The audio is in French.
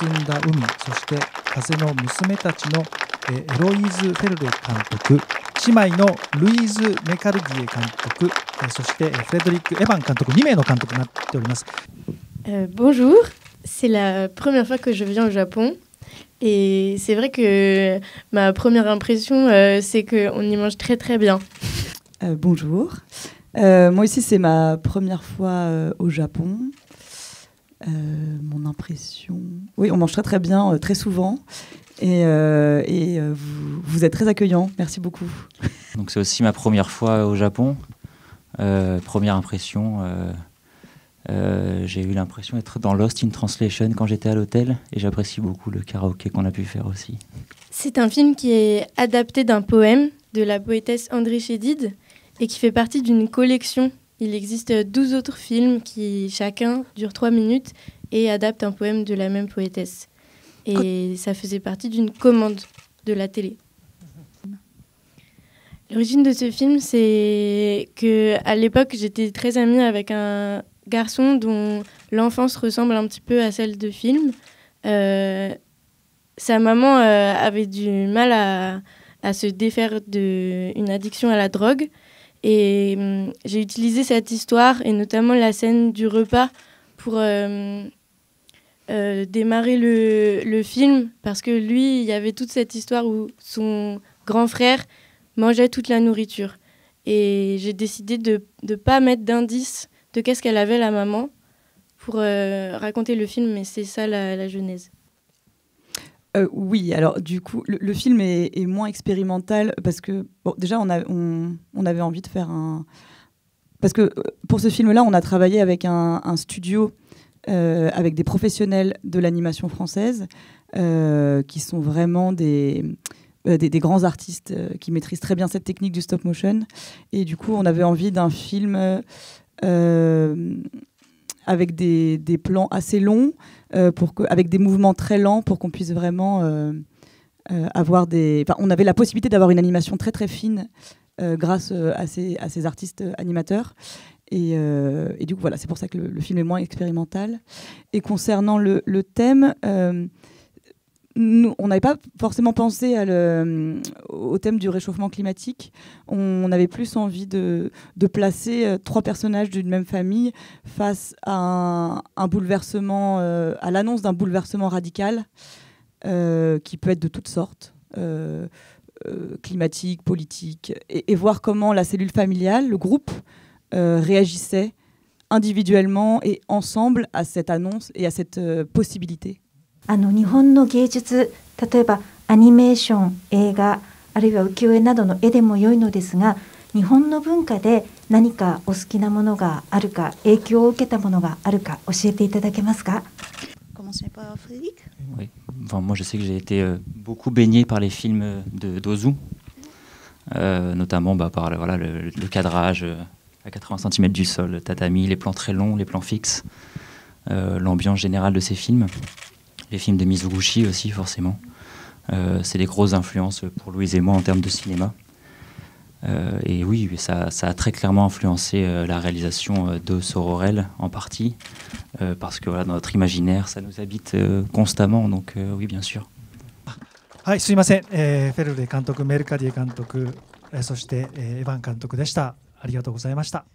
澄んだ海、そして風の娘たちのエロイーズ・フェルレ監督、姉妹のルイーズ・メカルディエ監督、そしてフレドリック・エヴァン監督、2名の監督になっております。Bonjour, c'est la première fois que je viens au Japon. Et c'est vrai que ma première impression, c'est qu'on y mange très très bien. Bonjour. Moi aussi, c'est ma première fois au Japon. Mon impression... Oui, on mange très très bien, très souvent. Et vous êtes très accueillants. Merci beaucoup. Donc c'est aussi ma première fois au Japon. Première impression... j'ai eu l'impression d'être dans Lost in Translation quand j'étais à l'hôtel et j'apprécie beaucoup le karaoké qu'on a pu faire aussi. C'est un film qui est adapté d'un poème de la poétesse André Chédid et qui fait partie d'une collection. Il existe 12 autres films qui chacun dure 3 minutes et adaptent un poème de la même poétesse. Et ça faisait partie d'une commande de la télé. L'origine de ce film, c'est qu'à l'époque, j'étais très amie avec un garçon dont l'enfance ressemble un petit peu à celle de film. Sa maman avait du mal à se défaire d'une addiction à la drogue. Et j'ai utilisé cette histoire, et notamment la scène du repas, pour démarrer le film. Parce que lui, il y avait toute cette histoire où son grand frère mangeait toute la nourriture. Et j'ai décidé de ne pas mettre d'indice de qu'est-ce qu'elle avait la maman pour raconter le film, mais c'est ça la genèse. Oui, alors du coup, le film est moins expérimental parce que, bon, déjà, on avait envie de faire un... Parce que pour ce film-là, on a travaillé avec un studio, avec des professionnels de l'animation française, qui sont vraiment des grands artistes qui maîtrisent très bien cette technique du stop motion. Et du coup, on avait envie d'un film... avec des plans assez longs, avec des mouvements très lents pour qu'on puisse vraiment avoir des... Enfin, on avait la possibilité d'avoir une animation très très fine grâce à ces artistes animateurs. Et du coup, voilà, c'est pour ça que le film est moins expérimental. Et concernant le thème... Nous, on n'avait pas forcément pensé au thème du réchauffement climatique. On avait plus envie de placer 3 personnages d'une même famille face à un bouleversement, à l'annonce d'un bouleversement radical qui peut être de toutes sortes, climatique, politique, et voir comment la cellule familiale, le groupe, réagissait individuellement et ensemble à cette annonce et à cette possibilité. 日本の芸術、例えばアニメーション、映画、あるいは浮世絵などの絵でも良いのですが、日本の文化で何かお好きなものがあるか、影響を受けたものがあるか教えていただけますか？ Commencez par Frédéric. Oui. Enfin, moi, je sais que j'ai été beaucoup baigné par les films d'Ozu, notamment par le cadrage à 80 cm du sol, le tatami, les plans très longs, les plans fixes, l'ambiance générale de ces films. Les films de Mizoguchi aussi, forcément. C'est des grosses influences pour Louise et moi en termes de cinéma. Et oui, ça a très clairement influencé la réalisation de Sororel en partie, parce que voilà, dans notre imaginaire, ça nous habite constamment, donc oui, bien sûr. はい、すいません。フェルレ監督、メルカディエ監督、そしてエヴァン監督でした。ありがとうございました。